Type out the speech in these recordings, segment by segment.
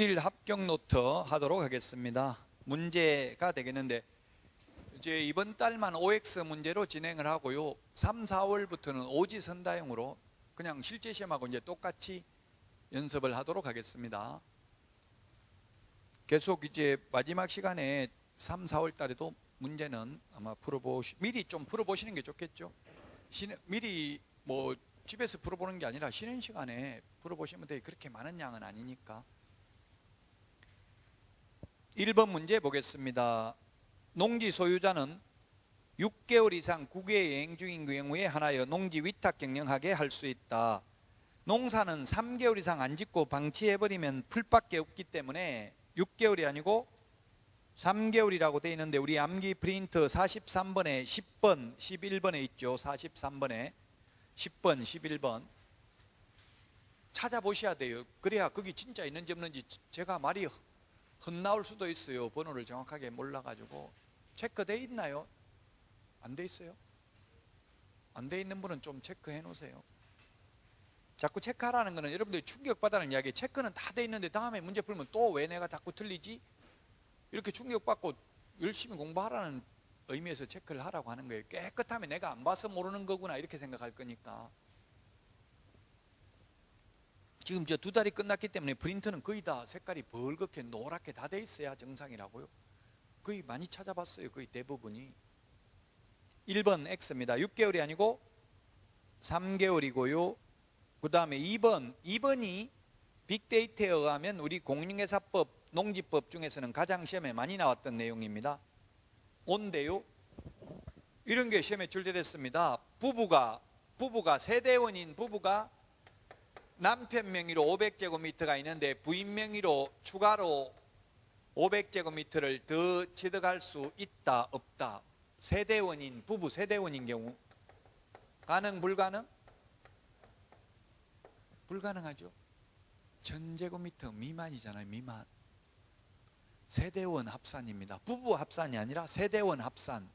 일일 합격 노트 하도록 하겠습니다. 문제가 되겠는데 이제 이번 달만 OX 문제로 진행을 하고요. 3, 4월부터는 오지선다형으로 그냥 실제 시험하고 이제 똑같이 연습을 하도록 하겠습니다. 계속 이제 마지막 시간에 3, 4월 달에도 문제는 아마 미리 좀 풀어보시는 게 좋겠죠. 미리 뭐 집에서 풀어보는 게 아니라 쉬는 시간에 풀어보시면 돼요. 그렇게 많은 양은 아니니까. 1번 문제 보겠습니다. 농지 소유자는 6개월 이상 국외 여행 중인 경우에 하나여 농지 위탁 경영하게 할 수 있다. 농사는 3개월 이상 안 짓고 방치해버리면 풀밖에 없기 때문에 6개월이 아니고 3개월이라고 되어 있는데 우리 암기 프린트 43번에 10번, 11번에 있죠. 43번에 10번, 11번 찾아보셔야 돼요. 그래야 거기 진짜 있는지 없는지. 제가 말이 헛나올 수도 있어요. 번호를 정확하게 몰라가지고. 체크돼 있나요? 안 돼 있어요? 안 돼 있는 분은 좀 체크해 놓으세요. 자꾸 체크하라는 거는 여러분들이 충격받아는 이야기. 체크는 다 돼 있는데 다음에 문제 풀면 또 왜 내가 자꾸 틀리지? 이렇게 충격받고 열심히 공부하라는 의미에서 체크를 하라고 하는 거예요. 깨끗하면 내가 안 봐서 모르는 거구나 이렇게 생각할 거니까. 지금 저 2달이 끝났기 때문에 프린트는 거의 다 색깔이 벌겋게 노랗게 다 돼 있어야 정상이라고요. 거의 많이 찾아봤어요. 거의 대부분이. 1번 X입니다. 6개월이 아니고 3개월이고요. 그 다음에 2번이 빅데이터에 의하면 우리 공인중개사법, 농지법 중에서는 가장 시험에 많이 나왔던 내용입니다. 온데요. 이런 게 시험에 출제됐습니다. 부부가 세대원인 부부가 남편 명의로 500제곱미터가 있는데 부인 명의로 추가로 500제곱미터를 더 취득할 수 있다 없다. 세대원인 부부 세대원인 경우 가능 불가능? 불가능하죠. 1000제곱미터 미만이잖아요. 미만. 세대원 합산입니다. 부부 합산이 아니라 세대원 합산.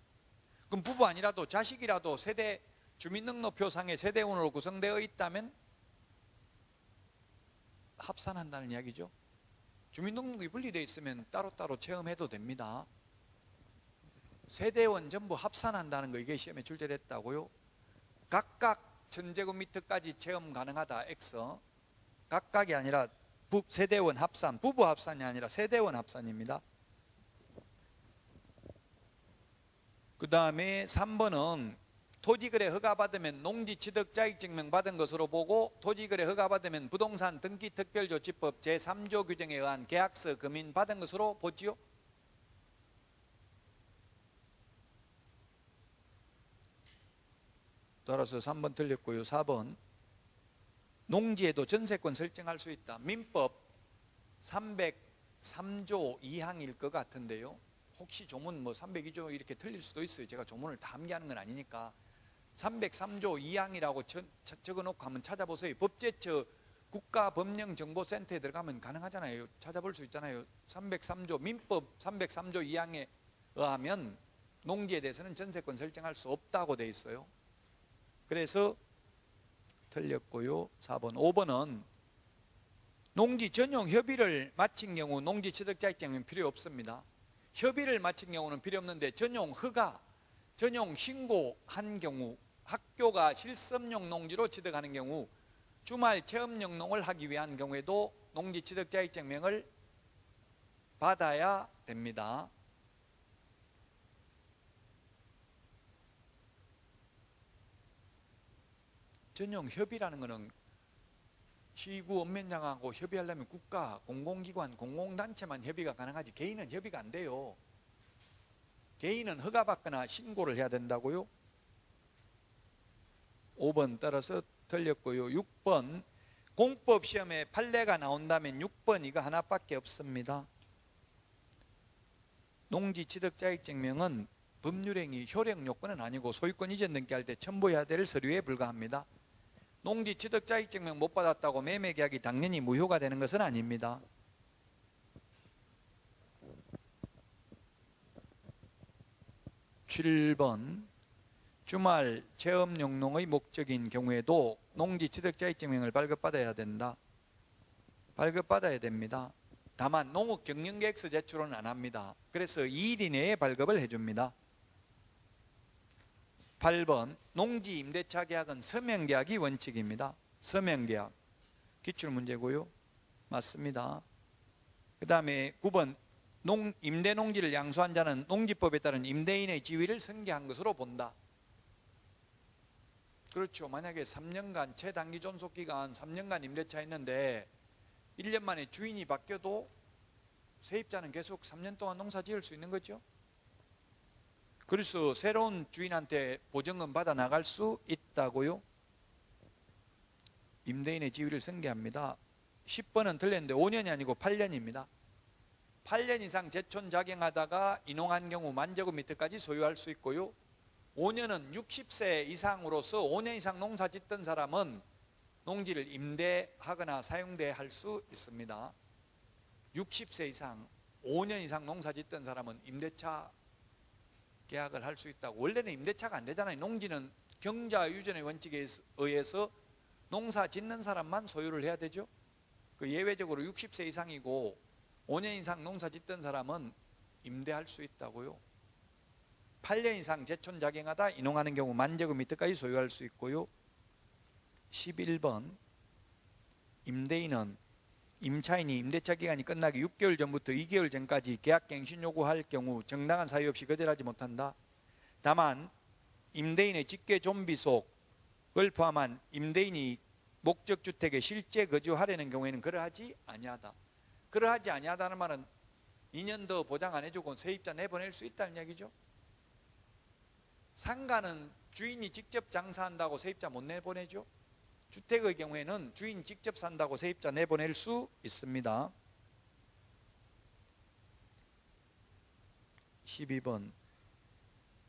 그럼 부부 아니라도 자식이라도 세대 주민등록표상에 세대원으로 구성되어 있다면 합산한다는 이야기죠. 주민등록이 분리되어 있으면 따로따로 체험해도 됩니다. 세대원 전부 합산한다는 거 이게 시험에 출제됐다고요. 각각 1000제곱미터까지 체험 가능하다. X. 각각이 아니라 세대원 합산, 부부 합산이 아니라 세대원 합산입니다. 그 다음에 3번은 토지거래 허가받으면 농지취득자격증명 받은 것으로 보고 토지거래 허가받으면 부동산 등기특별조치법 제3조 규정에 의한 계약서 금인 받은 것으로 보지요. 따라서 3번 틀렸고요. 4번 농지에도 전세권 설정할 수 있다. 민법 303조 2항일 것 같은데요. 혹시 조문 뭐 302조 이렇게 틀릴 수도 있어요. 제가 조문을 다 암기하는 건 아니니까 303조 2항이라고 적어놓고 한번 찾아보세요. 법제처 국가법령정보센터에 들어가면 가능하잖아요. 찾아볼 수 있잖아요. 303조 민법 303조 2항에 의하면 농지에 대해서는 전세권 설정할 수 없다고 돼 있어요. 그래서 틀렸고요. 4번. 5번은 농지 전용 협의를 마친 경우 농지 취득자격증은 필요 없습니다. 협의를 마친 경우는 필요 없는데 전용 허가, 전용 신고한 경우 학교가 실습용 농지로 취득하는 경우 주말 체험용 농을 하기 위한 경우에도 농지 취득자격증명을 받아야 됩니다. 전용 협의라는 것은 시구 읍면장하고 협의하려면 국가, 공공기관, 공공단체만 협의가 가능하지 개인은 협의가 안 돼요. 개인은 허가받거나 신고를 해야 된다고요. 5번 따라서 틀렸고요. 6번 공법시험에 판례가 나온다면 6번 이거 하나밖에 없습니다. 농지취득자격증명은 법률행위 효력 요건은 아니고 소유권 이전 등기할 때 첨부해야 될 서류에 불과합니다. 농지 취득자격증명 못 받았다고 매매계약이 당연히 무효가 되는 것은 아닙니다. 7번 주말 체험용 농의 목적인 경우에도 농지 취득자격증명을 발급받아야 된다. 발급받아야 됩니다. 다만 농업 경영계획서 제출은 안 합니다. 그래서 2일 이내에 발급을 해줍니다. 8번 농지 임대차 계약은 서명계약이 원칙입니다. 서명계약 기출문제고요. 맞습니다. 그 다음에 9번 임대 농지를 양수한 자는 농지법에 따른 임대인의 지위를 승계한 것으로 본다. 그렇죠. 만약에 3년간 최단기 존속기간 3년간 임대차 했는데 1년 만에 주인이 바뀌어도 세입자는 계속 3년 동안 농사 지을 수 있는 거죠. 그래서 새로운 주인한테 보증금 받아 나갈 수 있다고요. 임대인의 지위를 승계합니다. 10번은 틀렸는데 5년이 아니고 8년입니다. 8년 이상 제촌 작용하다가 인용한 경우 만저금 밑에까지 소유할 수 있고요. 5년은 60세 이상으로서 5년 이상 농사 짓던 사람은 농지를 임대하거나 사용대할 수 있습니다. 60세 이상 5년 이상 농사 짓던 사람은 임대차 계약을 할 수 있다고. 원래는 임대차가 안 되잖아요. 농지는 경자 유전의 원칙에 의해서 농사 짓는 사람만 소유를 해야 되죠. 그 예외적으로 60세 이상이고 5년 이상 농사 짓던 사람은 임대할 수 있다고요. 8년 이상 제촌 작용하다 인용하는 경우 만저금 밑에까지 소유할 수 있고요. 11번 임대인은 임차인이 임대차 기간이 끝나기 6개월 전부터 2개월 전까지 계약갱신 요구할 경우 정당한 사유 없이 거절하지 못한다. 다만 임대인의 직계 존비속을 포함한 임대인이 목적주택에 실제 거주하려는 경우에는 그러하지 아니하다. 그러하지 아니하다는 말은 2년 더 보장 안 해주고 세입자 내보낼 수 있다는 얘기죠. 상가는 주인이 직접 장사한다고 세입자 못 내보내죠. 주택의 경우에는 주인 직접 산다고 세입자 내보낼 수 있습니다. 12번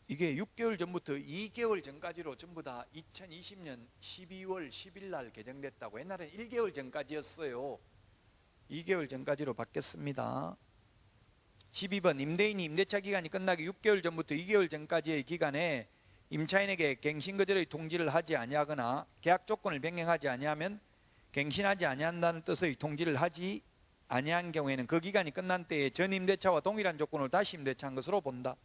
이게 6개월 전부터 2개월 전까지로 전부 다 2020년 12월 10일 날 개정됐다고. 옛날엔 1개월 전까지였어요. 2개월 전까지로 바뀌었습니다. 12번 임대인이 임대차 기간이 끝나기 6개월 전부터 2개월 전까지의 기간에 임차인에게 갱신거절의 통지를 하지 아니하거나 계약 조건을 변경하지 아니하면 갱신하지 아니한다는 뜻의 통지를 하지 아니한 경우에는 그 기간이 끝난 때에 전 임대차와 동일한 조건으로 다시 임대차한 것으로 본다.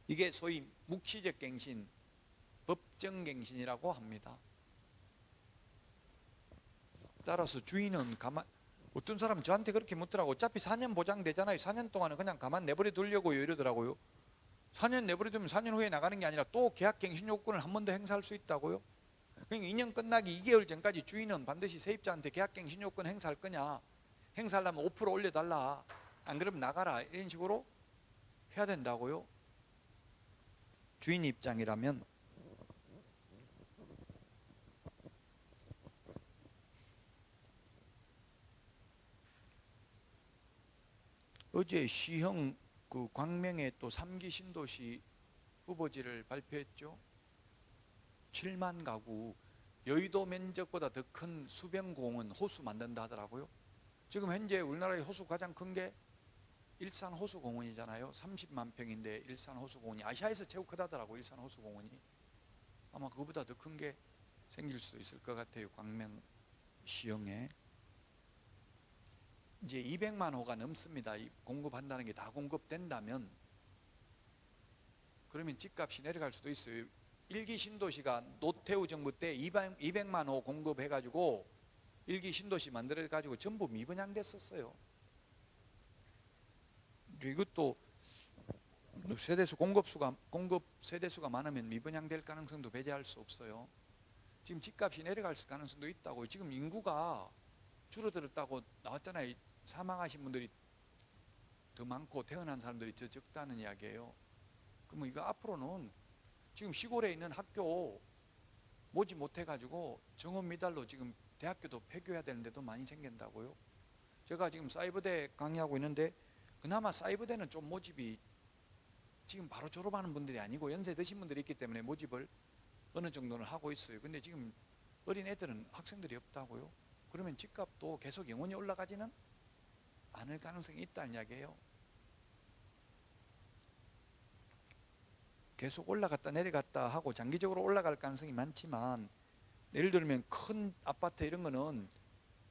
이게 소위 묵시적 갱신, 법정 갱신이라고 합니다. 따라서 주인은 어떤 사람은 저한테 그렇게 묻더라고. 어차피 4년 보장되잖아요. 4년 동안은 그냥 가만 내버려 두려고요 이러더라고요. 4년 내버려 두면 4년 후에 나가는 게 아니라 또 계약 갱신 요건을 한 번 더 행사할 수 있다고요. 그러니까 2년 끝나기 2개월 전까지 주인은 반드시 세입자한테 계약 갱신 요건 행사할 거냐, 행사하려면 5% 올려달라, 안 그러면 나가라, 이런 식으로 해야 된다고요. 주인 입장이라면. 어제 시형 그 광명에 또 3기 신도시 후보지를 발표했죠. 7만 가구, 여의도 면적보다 더 큰 수변공원 호수 만든다 하더라고요. 지금 현재 우리나라의 호수 가장 큰 게 일산 호수공원이잖아요. 30만 평인데 일산 호수공원이 아시아에서 최고 크다더라고요. 일산 호수공원이. 아마 그거보다 더 큰 게 생길 수도 있을 것 같아요. 광명 시형에. 이제 200만 호가 넘습니다. 공급한다는 게 다 공급된다면. 그러면 집값이 내려갈 수도 있어요. 1기 신도시가 노태우 정부 때 200만 호 공급해가지고 1기 신도시 만들어가지고 전부 미분양됐었어요. 이것도 공급 세대수가 많으면 미분양될 가능성도 배제할 수 없어요. 지금 집값이 내려갈 가능성도 있다고. 지금 인구가 줄어들었다고 나왔잖아요. 사망하신 분들이 더 많고 태어난 사람들이 더 적다는 이야기예요. 그러면 이거 앞으로는 지금 시골에 있는 학교 모집 못해가지고 정원 미달로 지금 대학교도 폐교해야 되는데도 많이 생긴다고요. 제가 지금 사이버대 강의하고 있는데 그나마 사이버대는 좀 모집이 지금 바로 졸업하는 분들이 아니고 연세 드신 분들이 있기 때문에 모집을 어느 정도는 하고 있어요. 근데 지금 어린 애들은 학생들이 없다고요. 그러면 집값도 계속 영원히 올라가지는 않을 가능성이 있다는 이야기예요. 계속 올라갔다 내려갔다 하고 장기적으로 올라갈 가능성이 많지만, 예를 들면 큰 아파트 이런 거는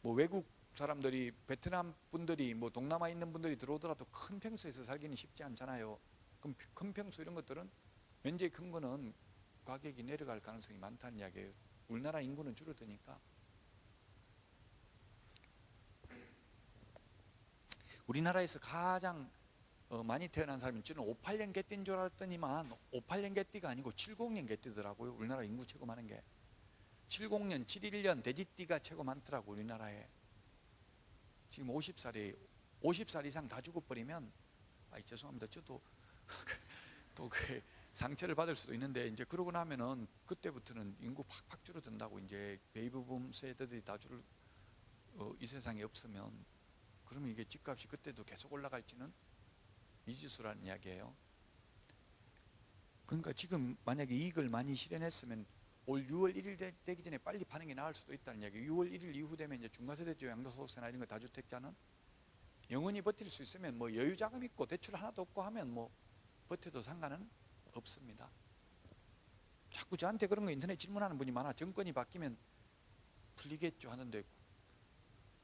뭐 외국 사람들이, 베트남 분들이, 뭐 동남아 있는 분들이 들어오더라도 큰 평수에서 살기는 쉽지 않잖아요. 그럼 큰 평수 이런 것들은 면적이 큰 거는 가격이 내려갈 가능성이 많다는 이야기예요. 우리나라 인구는 줄어드니까. 우리나라에서 가장 많이 태어난 사람이 저는 58년 개띠인 줄 알았더니만 58년 개띠가 아니고 70년 개띠더라고요. 우리나라 인구 최고 많은 게 70년, 71년 돼지띠가 최고 많더라고요. 우리나라에. 지금 50살 이상 다 죽어버리면, 죄송합니다. 저도 또 그 상처를 받을 수도 있는데, 이제 그러고 나면은 그때부터는 인구 팍팍 줄어든다고. 이제 베이비붐 세대들이 다 이 세상에 없으면, 그러면 이게 집값이 그때도 계속 올라갈지는 미지수라는 이야기예요. 그러니까 지금 만약에 이익을 많이 실현했으면 올 6월 1일 되기 전에 빨리 파는 게 나을 수도 있다는 이야기예요. 6월 1일 이후 되면 이제 중과세대주, 양도소득세나 이런 거 다주택자는 영원히 버틸 수 있으면, 뭐 여유 자금 있고 대출 하나도 없고 하면 뭐 버텨도 상관은 없습니다. 자꾸 저한테 그런 거 인터넷 질문하는 분이 많아. 정권이 바뀌면 풀리겠죠 하는데,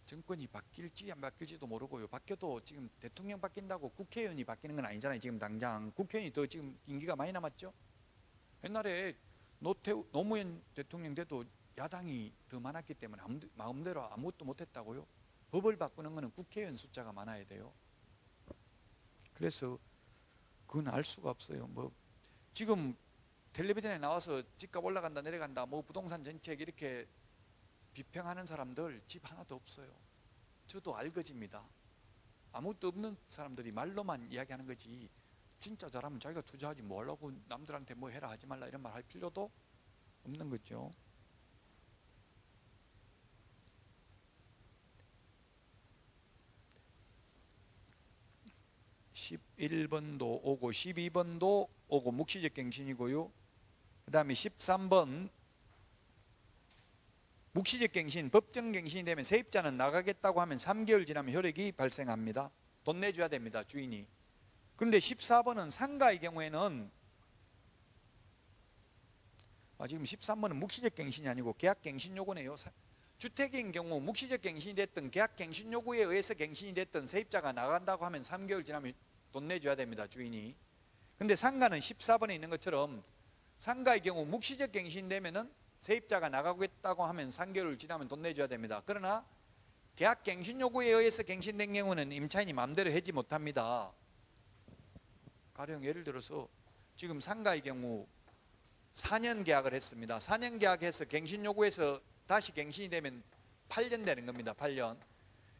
정권이 바뀔지 안 바뀔지도 모르고요. 바뀌어도 지금 대통령 바뀐다고 국회의원이 바뀌는 건 아니잖아요. 지금 당장 국회의원이 더 지금 임기가 많이 남았죠. 옛날에 노무현 대통령 때도 야당이 더 많았기 때문에 마음대로 아무것도 못했다고요. 법을 바꾸는 거는 국회의원 숫자가 많아야 돼요. 그래서 그건 알 수가 없어요. 뭐 지금 텔레비전에 나와서 집값 올라간다 내려간다, 뭐 부동산 정책 이렇게 비평하는 사람들 집 하나도 없어요. 저도 알거지입니다. 아무것도 없는 사람들이 말로만 이야기하는 거지, 진짜 잘하면 자기가 투자하지 뭐 하려고 남들한테 뭐 해라 하지 말라 이런 말 할 필요도 없는 거죠. (11번도) 오고 12번도 오고 묵시적 갱신이고요. 그 다음에 13번 묵시적 갱신, 법정 갱신이 되면 세입자는 나가겠다고 하면 3개월 지나면 효력이 발생합니다. 돈 내줘야 됩니다, 주인이. 그런데 14번은 상가의 경우에는, 지금 13번은 묵시적 갱신이 아니고 계약 갱신 요구네요. 주택인 경우 묵시적 갱신이 됐든 계약 갱신 요구에 의해서 갱신이 됐든 세입자가 나간다고 하면 3개월 지나면 돈 내줘야 됩니다, 주인이. 근데 상가는 14번에 있는 것처럼 상가의 경우 묵시적 갱신 되면은 세입자가 나가겠다고 하면 3개월 지나면 돈 내줘야 됩니다. 그러나 계약 갱신 요구에 의해서 갱신된 경우는 임차인이 마음대로 하지 못합니다. 가령 예를 들어서 지금 상가의 경우 4년 계약을 했습니다. 4년 계약해서 갱신 요구해서 다시 갱신이 되면 8년 되는 겁니다. 8년.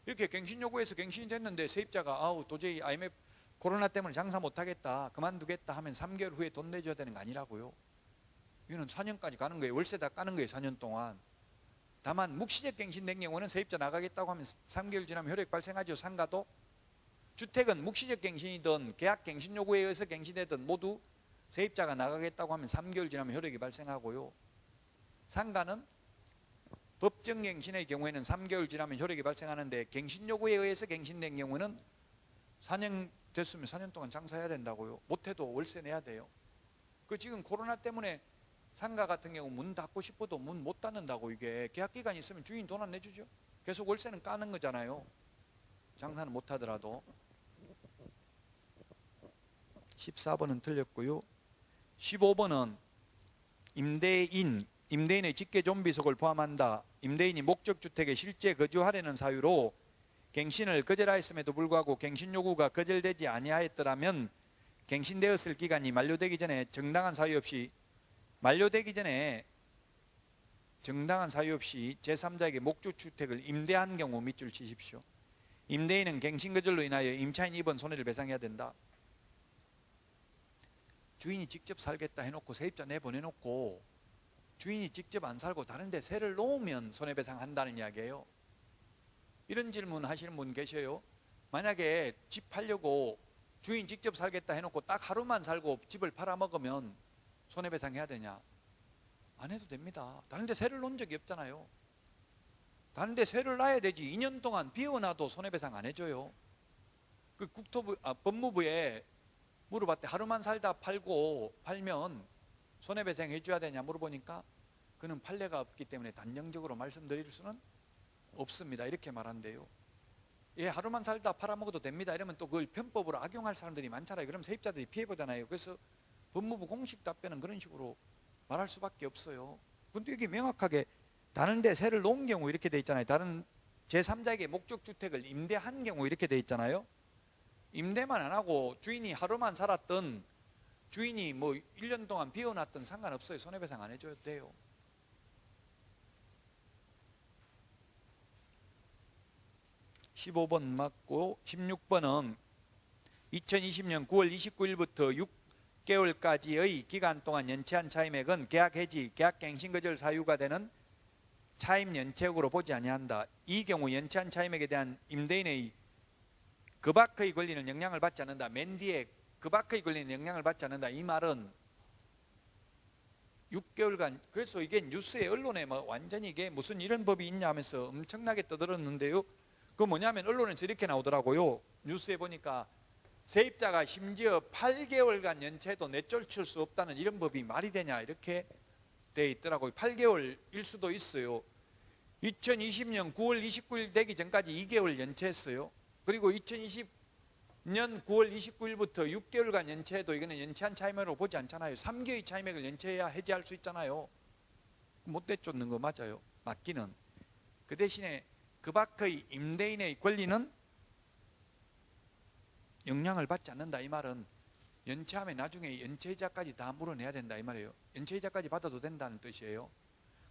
이렇게 갱신 요구해서 갱신이 됐는데 세입자가 도저히 IMF 코로나 때문에 장사 못하겠다, 그만두겠다 하면 3개월 후에 돈 내줘야 되는 거 아니라고요. 이거는 4년까지 가는 거예요. 월세 다 까는 거예요, 4년 동안. 다만 묵시적 갱신된 경우는 세입자 나가겠다고 하면 3개월 지나면 효력 발생하죠. 상가도. 주택은 묵시적 갱신이든 계약 갱신 요구에 의해서 갱신되든 모두 세입자가 나가겠다고 하면 3개월 지나면 효력이 발생하고요. 상가는 법정 갱신의 경우에는 3개월 지나면 효력이 발생하는데, 갱신 요구에 의해서 갱신된 경우는 4년 됐으면 4년 동안 장사해야 된다고요. 못해도 월세 내야 돼요. 그 지금 코로나 때문에 상가 같은 경우 문 닫고 싶어도 문 못 닫는다고. 이게 계약기간이 있으면 주인 돈 안 내주죠. 계속 월세는 까는 거잖아요. 장사는 못 하더라도. 14번은 틀렸고요. 15번은 임대인의 직계 좀비속을 포함한다. 임대인이 목적주택에 실제 거주하려는 사유로 갱신을 거절하였음에도 불구하고 갱신 요구가 거절되지 아니하였더라면 갱신되었을 기간이 만료되기 전에 정당한 사유 없이 제3자에게 목적주택을 임대한 경우 밑줄 치십시오. 임대인은 갱신 거절로 인하여 임차인이 입은 손해를 배상해야 된다. 주인이 직접 살겠다 해놓고 세입자 내보내놓고 주인이 직접 안 살고 다른 데 세를 놓으면 손해배상한다는 이야기예요. 이런 질문 하시는 분 계셔요. 만약에 집 팔려고 주인 직접 살겠다 해놓고 딱 하루만 살고 집을 팔아먹으면 손해배상 해야 되냐? 안 해도 됩니다. 다른 데 세를 놓은 적이 없잖아요. 다른 데 세를 놔야 되지. 2년 동안 비워놔도 손해배상 안 해줘요. 그 법무부에 물어봤대. 하루만 살다 팔면 손해배상 해줘야 되냐 물어보니까 그는 판례가 없기 때문에 단정적으로 말씀드릴 수는 없습니다. 이렇게 말한대요. 예, 하루만 살다 팔아먹어도 됩니다. 이러면 또 그걸 편법으로 악용할 사람들이 많잖아요. 그럼 세입자들이 피해보잖아요. 그래서 법무부 공식 답변은 그런 식으로 말할 수밖에 없어요. 근데 이게 명확하게 다른 데 세를 놓은 경우 이렇게 돼 있잖아요. 다른 제3자에게 목적주택을 임대한 경우 이렇게 돼 있잖아요. 임대만 안 하고 주인이 하루만 살았던, 주인이 뭐 1년 동안 비워놨던 상관없어요. 손해배상 안 해줘도 돼요. (15번) 맞고 16번은 2020년 9월 29일부터 6개월까지의 기간 동안 연체한 차임액은 계약 해지, 계약갱신 거절 사유가 되는 차임 연체액으로 보지 아니한다. 이 경우 연체한 차임액에 대한 임대인의 그 밖의 권리는 영향을 받지 않는다. 맨 뒤에 그 밖의 권리는 영향을 받지 않는다. 이 말은 6개월간, 그래서 이게 뉴스에 언론에 뭐 완전히 이게 무슨 이런 법이 있냐 하면서 엄청나게 떠들었는데요. 그 뭐냐면 언론에서 이렇게 나오더라고요. 뉴스에 보니까 세입자가 심지어 8개월간 연체도 내쫓을 수 없다는 이런 법이 말이 되냐 이렇게 돼 있더라고요. 8개월일 수도 있어요. 2020년 9월 29일 되기 전까지 2개월 연체했어요. 그리고 2020년 9월 29일부터 6개월간 연체해도 이거는 연체한 차임액으로 보지 않잖아요. 3개의 차임액을 연체해야 해지할 수 있잖아요. 못 내쫓는 거 맞아요. 맞기는. 그 대신에 그 밖의 임대인의 권리는 영향을 받지 않는다. 이 말은 연체하면 나중에 연체이자까지 다 물어내야 된다 이 말이에요. 연체이자까지 받아도 된다는 뜻이에요.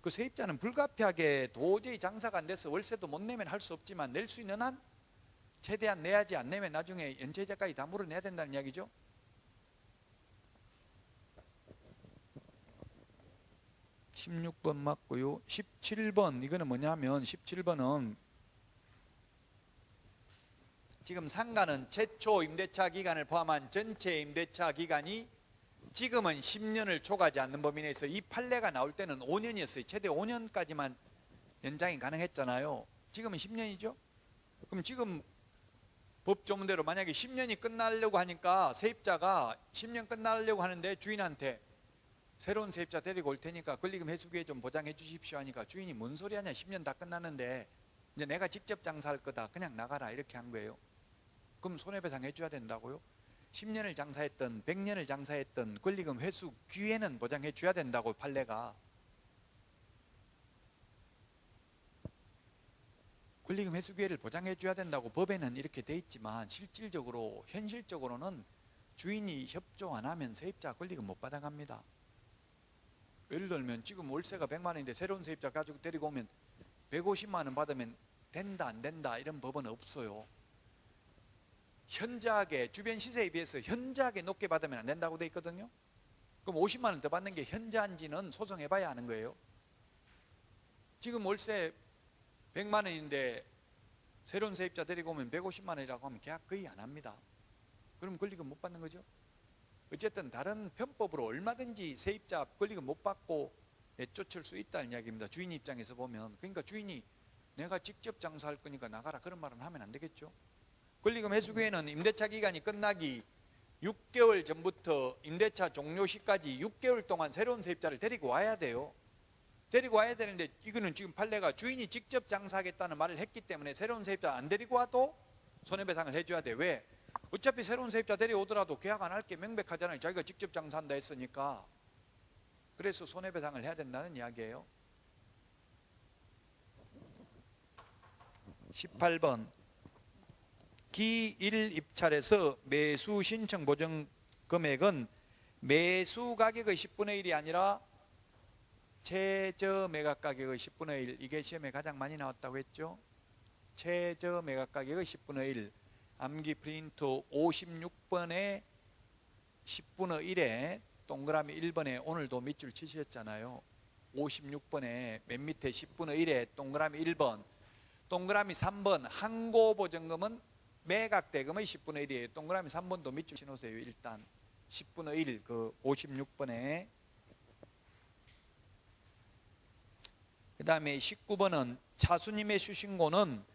그 세입자는 불가피하게 도저히 장사가 안 돼서 월세도 못 내면 할 수 없지만 낼 수 있는 한 최대한 내야지, 안 내면 나중에 연체이자까지 다 물어내야 된다는 이야기죠. 16번 맞고요. 17번 이거는 뭐냐면 17번은 지금 상가는 최초 임대차 기간을 포함한 전체 임대차 기간이 지금은 10년을 초과하지 않는 범위 내에서 이 판례가 나올 때는 5년이었어요. 최대 5년까지만 연장이 가능했잖아요. 지금은 10년이죠. 그럼 지금 법 조문대로 만약에 10년이 끝나려고 하니까 세입자가 10년 끝나려고 하는데 주인한테 새로운 세입자 데리고 올 테니까 권리금 회수기에 좀 보장해 주십시오 하니까 주인이 뭔 소리 하냐, 10년 다 끝났는데 이제 내가 직접 장사할 거다, 그냥 나가라 이렇게 한 거예요. 그럼 손해배상 해줘야 된다고요? 10년을 장사했던 100년을 장사했던 권리금 회수 기회는 보장해 줘야 된다고 판례가. 권리금 회수 기회를 보장해 줘야 된다고 법에는 이렇게 돼 있지만 실질적으로 현실적으로는 주인이 협조 안 하면 세입자 권리금 못 받아갑니다. 예를 들면 지금 월세가 100만 원인데 새로운 세입자 가지고 데리고 오면 150만 원 받으면 된다 안 된다 이런 법은 없어요. 현저하게 주변 시세에 비해서 현저하게 높게 받으면 안 된다고 돼 있거든요. 그럼 50만 원 더 받는 게 현저한지는 소송해봐야 하는 거예요. 지금 월세 100만 원인데 새로운 세입자 데리고 오면 150만 원이라고 하면 계약 거의 안 합니다. 그럼 권리금 못 받는 거죠. 어쨌든 다른 편법으로 얼마든지 세입자 권리금 못 받고 내쫓을 수 있다는 이야기입니다. 주인 입장에서 보면. 그러니까 주인이 내가 직접 장사할 거니까 나가라 그런 말은 하면 안 되겠죠. 권리금 회수기에는 임대차 기간이 끝나기 6개월 전부터 임대차 종료 시까지 6개월 동안 새로운 세입자를 데리고 와야 돼요. 데리고 와야 되는데 이거는 지금 판례가 주인이 직접 장사하겠다는 말을 했기 때문에 새로운 세입자 안 데리고 와도 손해배상을 해줘야 돼. 왜? 어차피 새로운 세입자 데려오더라도 계약 안 할 게 명백하잖아요. 자기가 직접 장사한다 했으니까. 그래서 손해배상을 해야 된다는 이야기예요. 18번 기일 입찰에서 매수 신청 보정 금액은 매수 가격의 10분의 1이 아니라 최저 매각 가격의 10분의 1. 이게 시험에 가장 많이 나왔다고 했죠. 최저 매각 가격의 10분의 1. 암기 프린트 56번에 10분의 1에 동그라미 1번에 오늘도 밑줄 치셨잖아요. 56번에 맨 밑에 10분의 1에 동그라미 1번, 동그라미 3번 항고보증금은 매각대금의 10분의 1이에요. 동그라미 3번도 밑줄 치놓으세요. 일단 10분의 1 그 56번에. 그 다음에 19번은 차순위 매수 신고는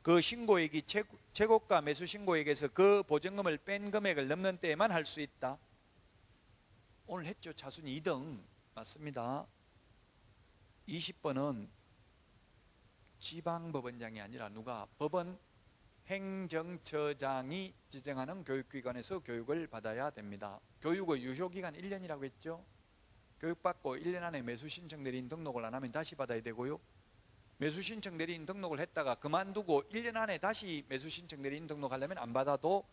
그 신고액이 최고가 매수 신고액에서 그 보증금을 뺀 금액을 넘는 때에만 할 수 있다. 오늘 했죠. 차순위 2등 맞습니다. 20번은 지방법원장이 아니라 누가 법원 행정처장이 지정하는 교육기관에서 교육을 받아야 됩니다. 교육의 유효기간 1년이라고 했죠. 교육받고 1년 안에 매수신청 내린 등록을 안 하면 다시 받아야 되고요. 매수신청 내린 등록을 했다가 그만두고 1년 안에 다시 매수신청 내린 등록하려면 안 받아도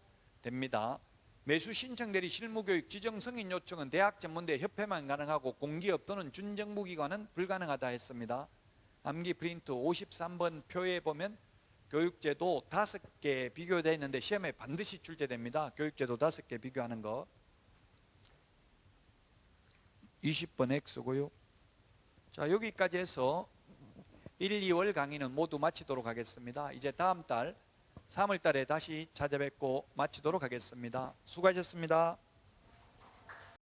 됩니다. 매수신청 대리 실무교육 지정 승인 요청은 대학전문대 협회만 가능하고 공기업 또는 준정부기관은 불가능하다 했습니다. 암기 프린트 53번 표에 보면 교육제도 5개 비교되어 있는데 시험에 반드시 출제됩니다. 교육제도 5개 비교하는 거 20번 X고요. 자, 여기까지 해서 1, 2월 강의는 모두 마치도록 하겠습니다. 이제 다음 달 3월 달에 다시 찾아뵙고 마치도록 하겠습니다. 수고하셨습니다.